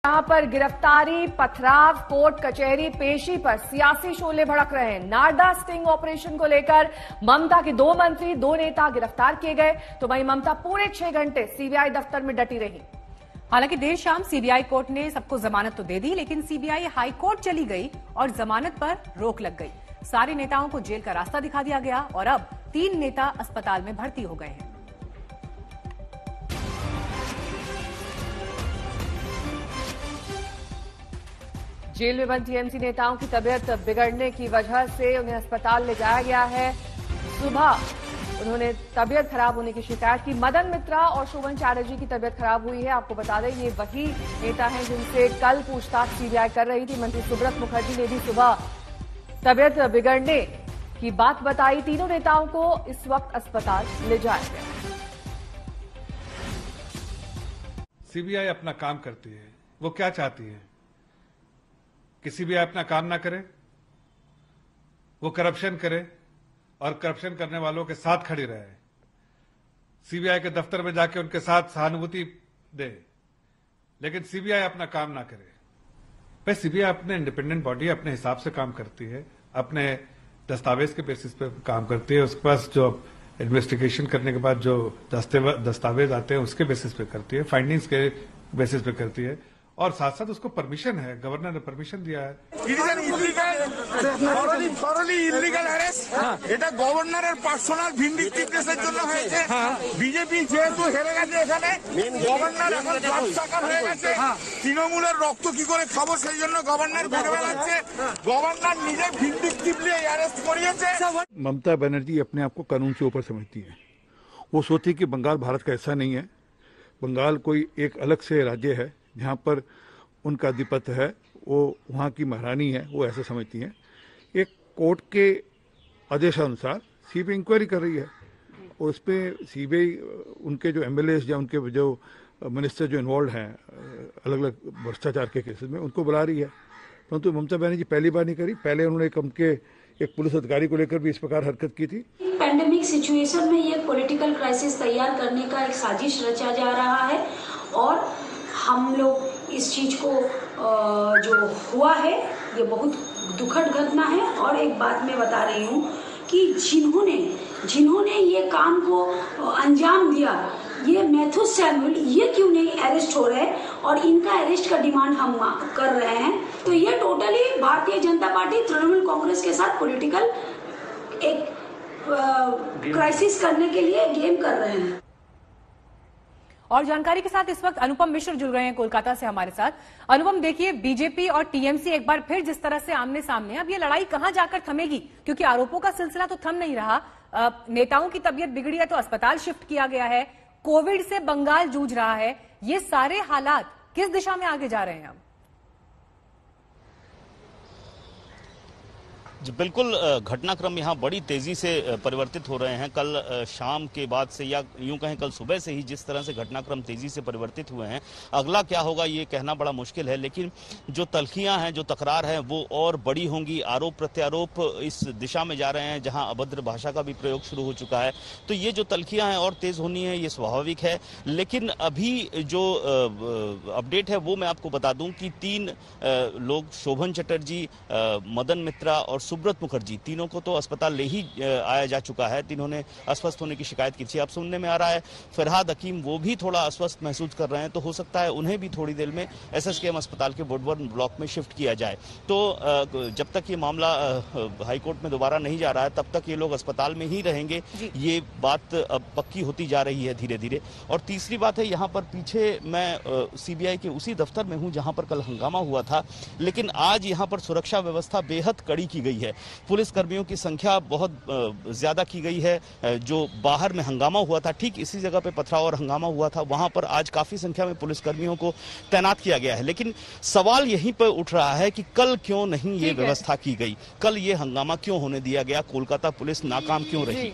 यहां पर गिरफ्तारी, पथराव, कोर्ट कचहरी, पेशी पर सियासी शोले भड़क रहे हैं। नारदा स्टिंग ऑपरेशन को लेकर ममता के 2 मंत्री, 2 नेता गिरफ्तार किए गए, तो वहीं ममता पूरे 6 घंटे सीबीआई दफ्तर में डटी रही। हालांकि देर शाम सीबीआई कोर्ट ने सबको जमानत तो दे दी, लेकिन सीबीआई हाई कोर्ट चली गई और जमानत पर रोक लग गई। सारे नेताओं को जेल का रास्ता दिखा दिया गया और अब 3 नेता अस्पताल में भर्ती हो गए हैं। जेल में बंद टीएमसी नेताओं की तबीयत बिगड़ने की वजह से उन्हें अस्पताल ले जाया गया है। सुबह उन्होंने तबीयत खराब होने की शिकायत की। मदन मित्रा और शोभन चैटर्जी की तबीयत खराब हुई है। आपको बता दें, ये वही नेता हैं जिनसे कल पूछताछ सीबीआई कर रही थी। मंत्री सुब्रत मुखर्जी ने भी सुबह तबीयत बिगड़ने की बात बताई। तीनों नेताओं को इस वक्त अस्पताल ले जाया गया। सीबीआई अपना काम करती है। वो क्या चाहती है कि सीबीआई अपना काम ना करे, वो करप्शन करे और करप्शन करने वालों के साथ खड़ी रहे, सीबीआई के दफ्तर में जाके उनके साथ सहानुभूति दे, लेकिन सीबीआई अपना काम ना करे। भाई, सीबीआई अपने इंडिपेंडेंट बॉडी अपने हिसाब से काम करती है, अपने दस्तावेज के बेसिस पे काम करती है। उसके पास जो इन्वेस्टिगेशन करने के बाद जो दस्तावेज आते हैं उसके बेसिस पे करती है, फाइंडिंग्स के बेसिस पे करती है, और साथ साथ उसको परमिशन है, गवर्नर ने परमिशन दिया है। ইলিগাল অ্যারেস্ট, এটা গভর্নরের পার্সোনাল ভিন্ডিকটিভনেসের জন্য হয়েছে। বিজেপি যেহেতু হেরে গেছে, এখানে গভর্নর এখন ব্যবসাকার হয়ে গেছে। তৃণমূলের রক্ত কি করে খাবো সেই জন্য গভর্নর ঘুরে বেড়াচ্ছে। গভর্নর নিজে ভিন্ডিকটিভলি অ্যারেস্ট করিয়েছে। ममता बनर्जी अपने आप को कानून से ऊपर समझती है। वो सोचती कि बंगाल भारत का हिस्सा नहीं है, बंगाल कोई एक अलग से राज्य है जहाँ पर उनका आधिपत्य है, वो वहाँ की महारानी है, वो ऐसा समझती हैं। एक कोर्ट के आदेशानुसार सीबीआई इंक्वायरी कर रही है और उस पर सीबीआई उनके जो एमएलएस या उनके जो मिनिस्टर जो इन्वॉल्व हैं अलग अलग भ्रष्टाचार के केसेस में, उनको बुला रही है। परंतु ममता बनर्जी पहली बार नहीं करी, पहले उन्होंने उनके एक पुलिस अधिकारी को लेकर भी इस प्रकार हरकत की थी। पैंडेमिक सिचुएशन में ये पॉलिटिकल क्राइसिस तैयार करने का एक साजिश रचा जा रहा है और हम लोग इस चीज को जो हुआ है ये बहुत दुखद घटना है। और एक बात मैं बता रही हूँ कि जिन्होंने ये काम को अंजाम दिया, ये मैथ्यूस सैमुअल, ये क्यों नहीं अरेस्ट हो रहे और इनका अरेस्ट का डिमांड हम कर रहे हैं। तो ये टोटली भारतीय जनता पार्टी तृणमूल कांग्रेस के साथ पॉलिटिकल एक क्राइसिस करने के लिए गेम कर रहे हैं। और जानकारी के साथ इस वक्त अनुपम मिश्र जुड़ रहे हैं कोलकाता से हमारे साथ। अनुपम, देखिए, बीजेपी और टीएमसी एक बार फिर जिस तरह से आमने सामने, अब ये लड़ाई कहां जाकर थमेगी, क्योंकि आरोपों का सिलसिला तो थम नहीं रहा। नेताओं की तबीयत बिगड़ी है तो अस्पताल शिफ्ट किया गया है, कोविड से बंगाल जूझ रहा है। ये सारे हालात किस दिशा में आगे जा रहे हैं अब? बिल्कुल, घटनाक्रम यहाँ बड़ी तेजी से परिवर्तित हो रहे हैं। कल शाम के बाद से, या यूं कहें कल सुबह से ही जिस तरह से घटनाक्रम तेजी से परिवर्तित हुए हैं, अगला क्या होगा ये कहना बड़ा मुश्किल है। लेकिन जो तल्खियां हैं, जो तकरार है, वो और बड़ी होंगी। आरोप प्रत्यारोप इस दिशा में जा रहे हैं जहां अभद्र भाषा का भी प्रयोग शुरू हो चुका है। तो ये जो तल्खियां हैं और तेज होनी है, ये स्वाभाविक है। लेकिन अभी जो अपडेट है वो मैं आपको बता दूं कि 3 लोग, शोभन चटर्जी, मदन मित्रा और सुब्रत मुखर्जी, तीनों को तो अस्पताल ले ही आया जा चुका है। तीनों ने अस्वस्थ होने की शिकायत की थी। अब सुनने में आ रहा है फरहाद हकीम, वो भी थोड़ा अस्वस्थ महसूस कर रहे हैं, तो हो सकता है उन्हें भी थोड़ी देर में एसएसकेएम अस्पताल के वुडवर्न ब्लॉक में शिफ्ट किया जाए। तो जब तक ये मामला हाईकोर्ट में दोबारा नहीं जा रहा है, तब तक ये लोग अस्पताल में ही रहेंगे। ये बात अब पक्की होती जा रही है धीरे धीरे। और तीसरी बात है, यहाँ पर पीछे मैं सीबीआई के उसी दफ्तर में हूँ जहाँ पर कल हंगामा हुआ था, लेकिन आज यहाँ पर सुरक्षा व्यवस्था बेहद कड़ी की गई है। पुलिस कर्मियों की संख्या बहुत ज्यादा की गई है। जो बाहर में हंगामा हुआ था, ठीक इसी जगह पे पथराव और हंगामा हुआ था, वहां पर आज काफी संख्या में पुलिस कर्मियों को तैनात किया गया है। लेकिन सवाल यहीं पर उठ रहा है कि कल क्यों नहीं ये व्यवस्था की गई, कल ये हंगामा क्यों होने दिया गया, कोलकाता पुलिस नाकाम क्यों रही।